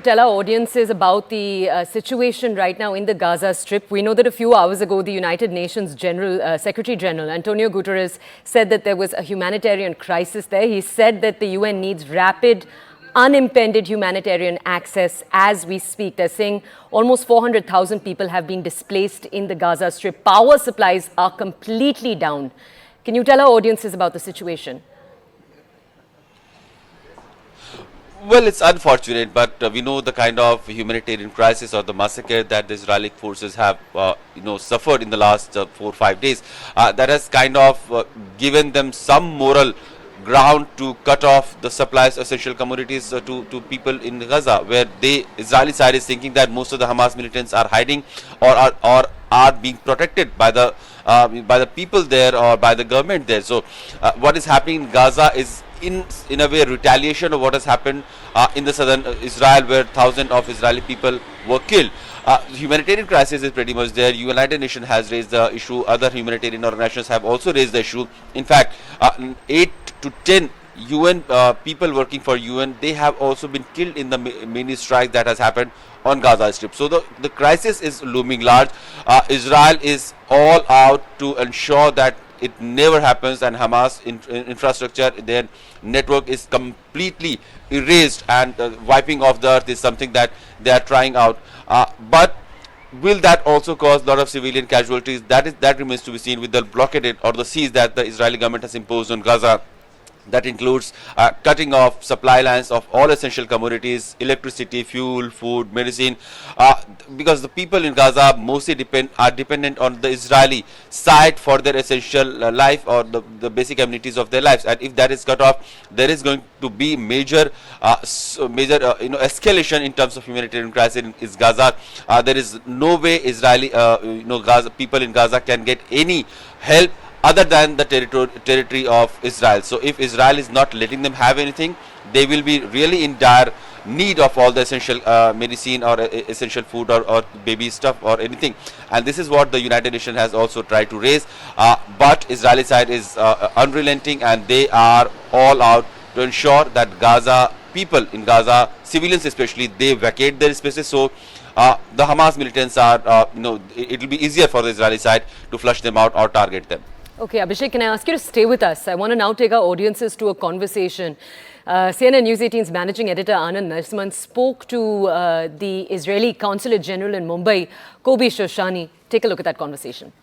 tell our audiences about the situation right now in the Gaza Strip? We know that a few hours ago, the United Nations Secretary General Antonio Guterres said that there was a humanitarian crisis there. He said that the UN needs rapid, unimpeded humanitarian access as we speak. They're saying almost 400,000 people have been displaced in the Gaza Strip. Power supplies are completely down. Can you tell our audiences about the situation? Well, it's unfortunate, but we know the kind of humanitarian crisis or the massacre that the Israeli forces have, suffered in the last 4 or 5 days. That has kind of given them some moral ground to cut off the supplies of essential commodities to people in Gaza, where the Israeli side is thinking that most of the Hamas militants are hiding or are being protected by the people there or by the government there. So what is happening in Gaza is in a way retaliation of what has happened in the southern Israel, where thousands of Israeli people were killed. Humanitarian crisis is pretty much there. United Nations has raised the issue. Other humanitarian organizations have also raised the issue. In fact, 8 to 10 UN people working for UN, they have also been killed in the mini strike that has happened on Gaza Strip. So the crisis is looming large. Israel is all out to ensure that it never happens, and Hamas infrastructure, their network is completely erased, and wiping off the earth is something that they are trying out. But will that also cause a lot of civilian casualties? That remains to be seen with the blockade or the siege that the Israeli government has imposed on Gaza. That includes cutting off supply lines of all essential commodities, electricity, fuel, food, medicine, because the people in Gaza mostly are dependent on the Israeli side for their essential life or the basic amenities of their lives. And if that is cut off, there is going to be major escalation in terms of humanitarian crisis in Gaza. There is no way Israeli Gaza people in Gaza can get any help other than the territory of Israel. So if Israel is not letting them have anything, they will be really in dire need of all the essential medicine or essential food or baby stuff or anything. And this is what the United Nations has also tried to raise. But Israeli side is unrelenting, and they are all out to ensure that Gaza people in Gaza, civilians especially, they vacate their spaces. So the Hamas militants are, it will be easier for the Israeli side to flush them out or target them. Okay, Abhishek, can I ask you to stay with us? I want to now take our audiences to a conversation. CNN News 18's managing editor Anand Narsman spoke to the Israeli Consulate General in Mumbai, Kobi Shoshani. Take a look at that conversation.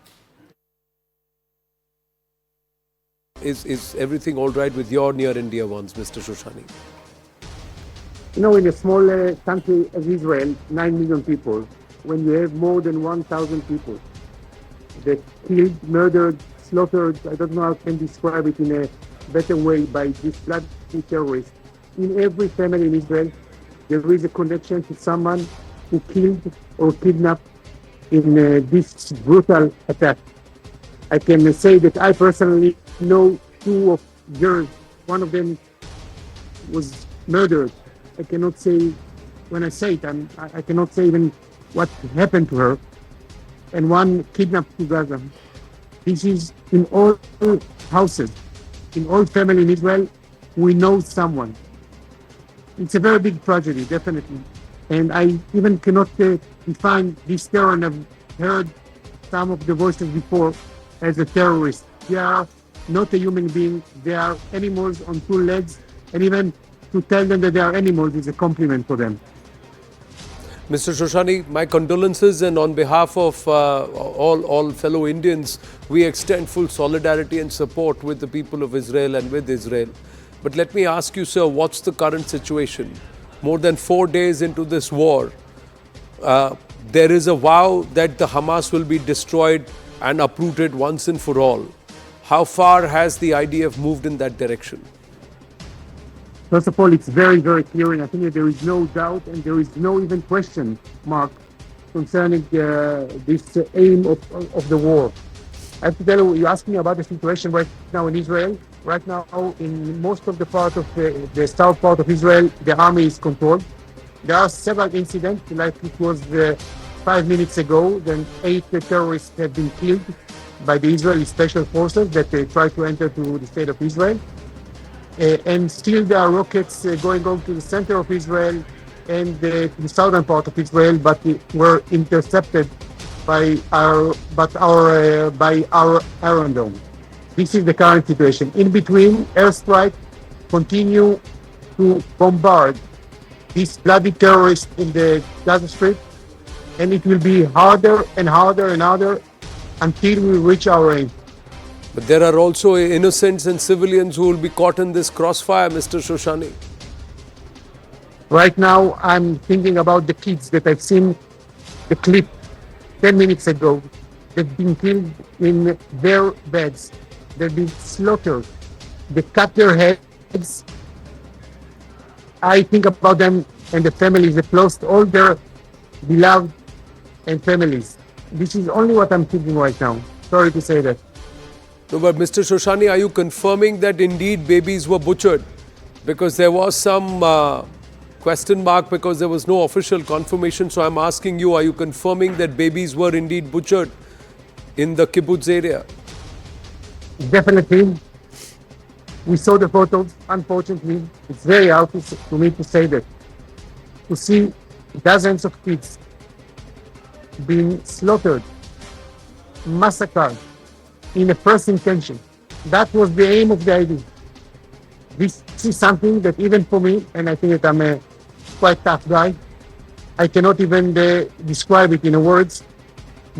Is everything all right with your near and dear ones, Mr. Shoshani? In a small country as Israel, 9 million people, when you have more than 1,000 people that killed, murdered, slaughtered, I don't know how I can describe it in a better way, by these bloody terrorists. In every family in Israel, there is a connection to someone who killed or kidnapped in this brutal attack. I can say that I personally know 2 of girls. One of them was murdered. I cannot say, when I say it, I cannot say even what happened to her. And one kidnapped to Gaza. This is in all houses, in all family in Israel, we know someone. It's a very big tragedy, definitely. And I even cannot define this terror, and I've heard some of the voices before as a terrorist. They are not a human being. They are animals on 2 legs, and even to tell them that they are animals is a compliment for them. Mr. Shoshani, my condolences, and on behalf of all fellow Indians, we extend full solidarity and support with the people of Israel and with Israel. But let me ask you, sir, what's the current situation? More than 4 days into this war, there is a vow that the Hamas will be destroyed and uprooted once and for all. How far has the IDF moved in that direction? First of all, it's very, very clear, and I think that there is no doubt and there is no even question mark concerning this aim of the war. I have to tell you, you asked me about the situation right now in Israel. Right now, in most of the part of the south part of Israel, the army is controlled. There are several incidents, like it was 5 minutes ago, then 8 terrorists have been killed by the Israeli special forces that tried to enter to the state of Israel. And still there are rockets going on to the center of Israel, and the southern part of Israel, but were intercepted by our Iron Dome. This is the current situation. In between, airstrike continue to bombard these bloody terrorists in the Gaza Strip, and it will be harder and harder and harder until we reach our aim. But there are also innocents and civilians who will be caught in this crossfire, Mr. Shoshani. Right now, I'm thinking about the kids that I've seen the clip 10 minutes ago. They've been killed in their beds. They've been slaughtered. They cut their heads. I think about them and the families that lost all their beloved and families. This is only what I'm thinking right now. Sorry to say that. No, but Mr. Shoshani, are you confirming that indeed babies were butchered? Because there was some question mark because there was no official confirmation. So I'm asking you, are you confirming that babies were indeed butchered in the kibbutz area? Definitely. We saw the photos. Unfortunately, it's very hard for me to say that. To see dozens of kids being slaughtered, massacred in the first intention. That was the aim of the idea. This is something that even for me, and I think that I'm a quite tough guy, I cannot even describe it in words.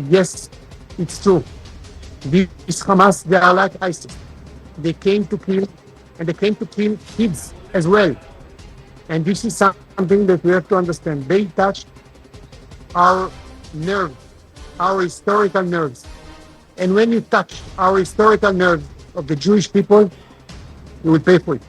Yes, it's true. These Hamas, they are like ISIS. They came to kill, and they came to kill kids as well. And this is something that we have to understand. They touched our nerves, our historical nerves. And when you touch our historical nerves of the Jewish people, you will pay for it.